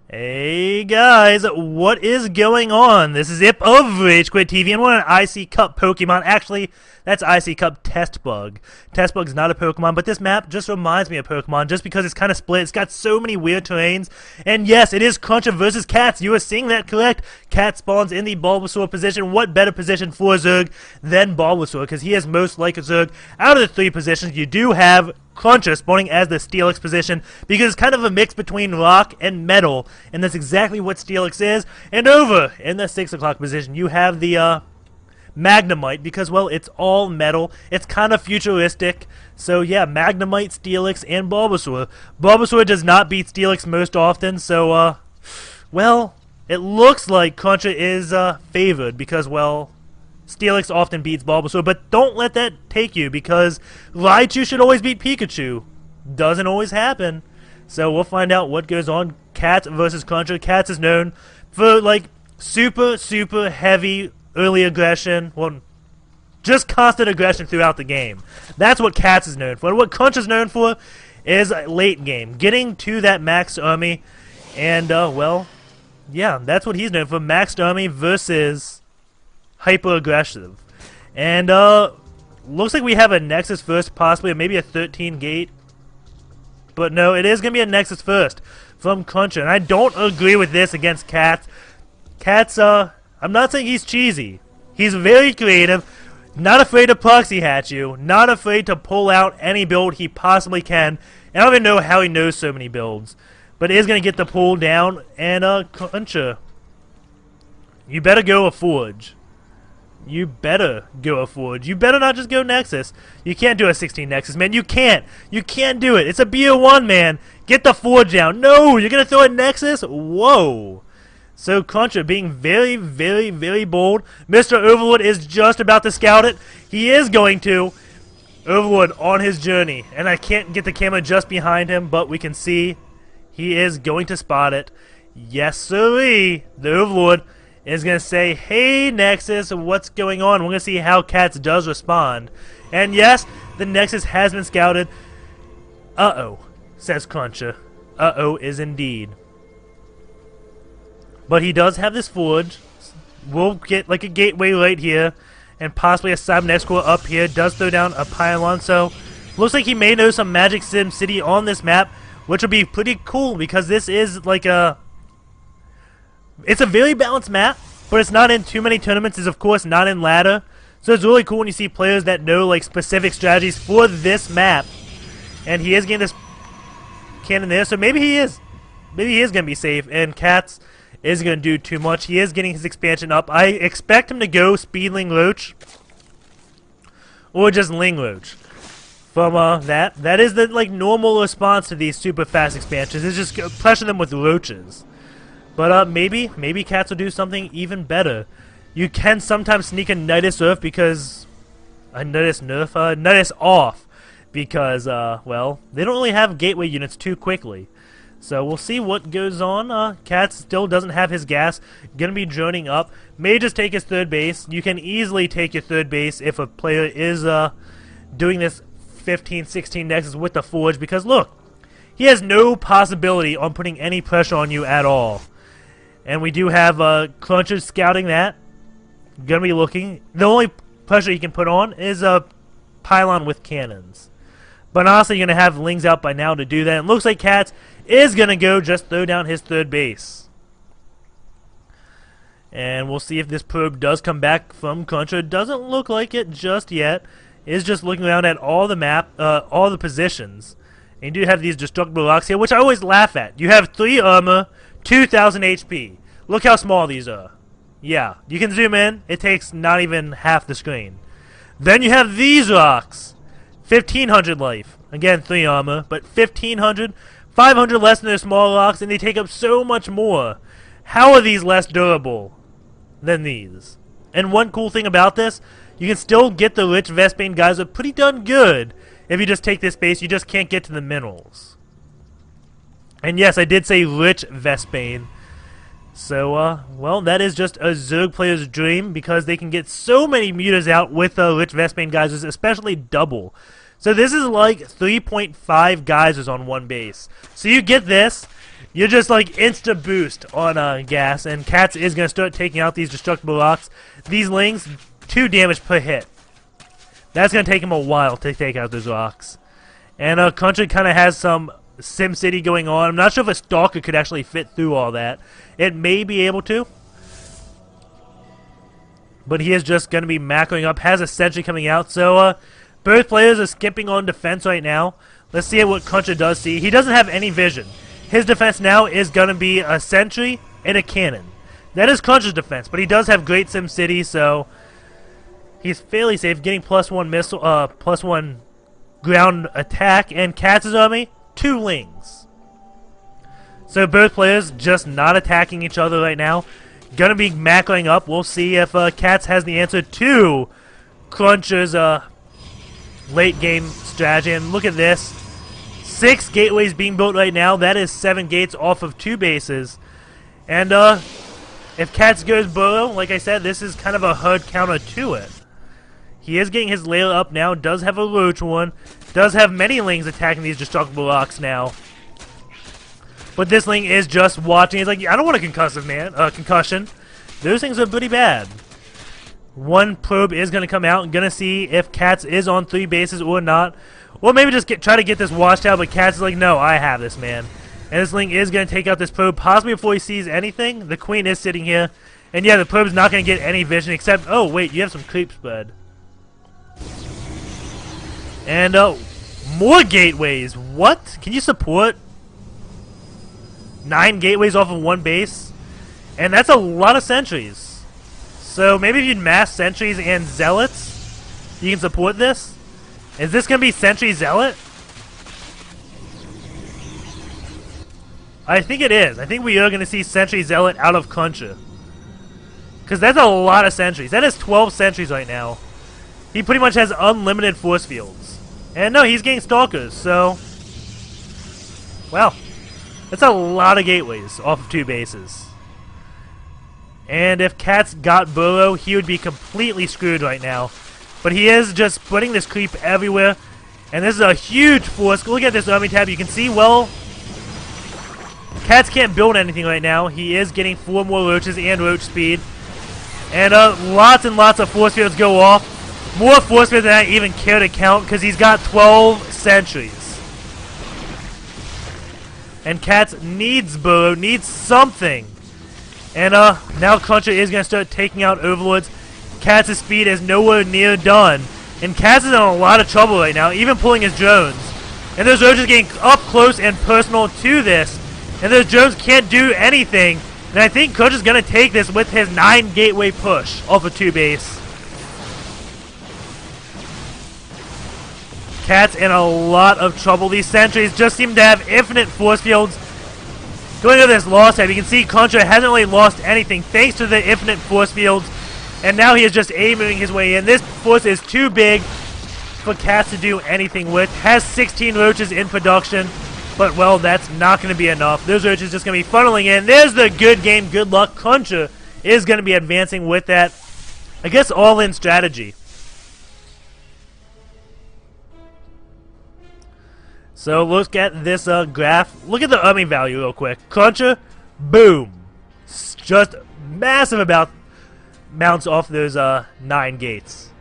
Hey guys, what is going on? This is Ip of RageQuitTV, and we're an iCCup Pokemon. Actually, that's iCCup Testbug. Testbug's not a Pokemon, but this map just reminds me of Pokemon just because it's kind of split. It's got so many weird terrains. And yes, it is Cruncher versus Cats. You are seeing that correct. Cat spawns in the Bulbasaur position. What better position for Zerg than Bulbasaur? Because he is most like a Zerg. Out of the three positions, you do have Cruncher spawning as the Steelix position because it's kind of a mix between rock and metal, and that's exactly what Steelix is. And over in the 6 o'clock position, you have the Magnemite because, well, it's all metal. It's kind of futuristic. So yeah, Magnemite, Steelix, and Bulbasaur. Bulbasaur does not beat Steelix most often, so well, it looks like Cruncher is favored because, well, Steelix often beats Bulbasaur, but don't let that take you, because Raichu should always beat Pikachu. Doesn't always happen. So we'll find out what goes on. Cats versus Cruncher. Cats is known for, like, super heavy early aggression. Well, just constant aggression throughout the game. That's what Cats is known for. And what Cruncher's known for is late game. Getting to that maxed army. And, well, yeah, that's what he's known for. Maxed army versus hyper aggressive. And looks like we have a Nexus first, possibly, or maybe a 13 gate. But no, it is going to be a Nexus first from Cruncher. And I don't agree with this against Cats. Cats, I'm not saying he's cheesy. He's very creative, not afraid to proxy hatch you, not afraid to pull out any build he possibly can. And I don't even know how he knows so many builds. But is going to get the pull down. And Cruncher, you better go a Forge. You better go a Forge. You better not just go Nexus. You can't do a 16 Nexus, man. You can't. You can't do it. It's a BO1, man. Get the Forge down. No, you're going to throw a Nexus? Whoa. So Cruncher being very bold. Mr. Overlord is just about to scout it. He is going to. Overlord on his journey. And I can't get the camera just behind him, but we can see he is going to spot it. Yes, sirree. The Overlord is going to say, hey, Nexus, what's going on? We're going to see how Cats does respond. And yes, the Nexus has been scouted. Uh-oh, says Cruncher. Uh-oh is indeed. But he does have this Forge. We'll get like a gateway right here. And possibly a Cybernetic Core up here. Does throw down a Pylon. So, looks like he may know some Magic Sim City on this map, which will be pretty cool because this is like a... It's a very balanced map, but it's not in too many tournaments. It's, of course, not in ladder. So it's really cool when you see players that know, like, specific strategies for this map. And he is getting this cannon there, so maybe he is. Maybe he is going to be safe. And Cats is going to do too much. He is getting his expansion up. I expect him to go Speedling Roach. Or just Ling Roach. From that. That is the, like, normal response to these super fast expansions. It's just pressure them with Roaches. But maybe Cats will do something even better. You can sometimes sneak a Nidus Earth because... Nidus off. Because, well, they don't really have gateway units too quickly. So we'll see what goes on. Cats still doesn't have his gas. Gonna be droning up. May just take his third base. You can easily take your third base if a player is doing this 15-16 Nexus with the Forge. Because, look, he has no possibility on putting any pressure on you at all. And we do have Cruncher scouting that. Gonna be looking. The only pressure he can put on is a Pylon with cannons. But honestly, you're gonna have Lings out by now to do that. And looks like Cats is gonna go just throw down his third base. And we'll see if this probe does come back from Cruncher. Doesn't look like it just yet. Is just looking around at all the map, all the positions. And you do have these destructible rocks here, which I always laugh at. You have 3 armor. 2,000 HP. Look how small these are. Yeah, you can zoom in. It takes not even half the screen. Then you have these rocks. 1,500 life. Again, 3 armor, but 1,500. 500 less than their small rocks, and they take up so much more. How are these less durable than these? And one cool thing about this, you can still get the rich Vespane guys are pretty darn good. If you just take this base, you just can't get to the minerals. And yes, I did say rich Vespane. So, well, that is just a Zerg player's dream because they can get so many mutas out with rich Vespane geysers, especially double. So this is like 3.5 geysers on one base. So you get this, You're just like insta boost on gas, and KaTZ is gonna start taking out these destructible rocks. These lings, 2 damage per hit. That's gonna take him a while to take out those rocks. And Cruncher kind of has some SimCity going on. I'm not sure if a Stalker could actually fit through all that. It may be able to, but he is just gonna be macroing up. Has a sentry coming out, so both players are skipping on defense right now. Let's see what Cruncher does see. He doesn't have any vision. His defense now is going to be a sentry and a cannon. That is Cruncher's defense, but he does have great SimCity, so he's fairly safe, getting +1 missile, +1 ground attack, and KaTZ's army, 2 lings. So both players just not attacking each other right now. Gonna be macroing up. We'll see if KaTZ has the answer to Cruncher's late game strategy. And look at this. 6 gateways being built right now. That is 7 gates off of 2 bases. And if KaTZ goes burrow, like I said, this is kind of a hard counter to it. He is getting his layer up now. Does have a roach one. Does have many lings attacking these destructible rocks now. But this ling is just watching. He's like, I don't want a concussive, man. Concussion. Those things are pretty bad. One probe is going to come out and going to see if KaTZ is on 3 bases or not. Or maybe just try to get this washed out, but KaTZ is like, no, I have this, man. And this ling is going to take out this probe, possibly before he sees anything. The queen is sitting here. And yeah, the probe's not going to get any vision except, oh, wait, you have some creep spread. And, more gateways. What? Can you support 9 gateways off of 1 base? And that's a lot of sentries. So maybe if you'd mass sentries and zealots, you can support this. Is this going to be Sentry Zealot? I think it is. I think we are going to see Sentry Zealot out of Cruncher. Because that's a lot of sentries. That is 12 sentries right now. He pretty much has unlimited force fields. And no, he's getting Stalkers, so... Wow. That's a lot of gateways off of 2 bases. And if KaTZ got burrow, he would be completely screwed right now. But he is just putting this creep everywhere. And this is a huge force. Look at this army tab. You can see, well, KaTZ can't build anything right now. He is getting 4 more roaches and roach speed. And lots and lots of force fields go off. More force fields than I even care to count because he's got 12 sentries. And KaTZ needs burrow, needs something. And now Cruncher is going to start taking out overlords. KaTZ's speed is nowhere near done. And KaTZ is in a lot of trouble right now, even pulling his drones. And those roaches getting up close and personal to this. And those drones can't do anything. And I think Cruncher's going to take this with his 9 gateway push off of 2 base. KaTZ in a lot of trouble. These sentries just seem to have infinite force fields. Going to this loss tab, you can see Cruncher hasn't really lost anything thanks to the infinite force fields. And now he is just aiming his way in. This force is too big for KaTZ to do anything with. Has 16 roaches in production. But, well, that's not going to be enough. Those roaches just going to be funneling in. There's the good game. Good luck. Cruncher is going to be advancing with that, I guess, all-in strategy. So look at this graph. Look at the army value real quick. Cruncher, boom. Just massive amounts off those 9 gates.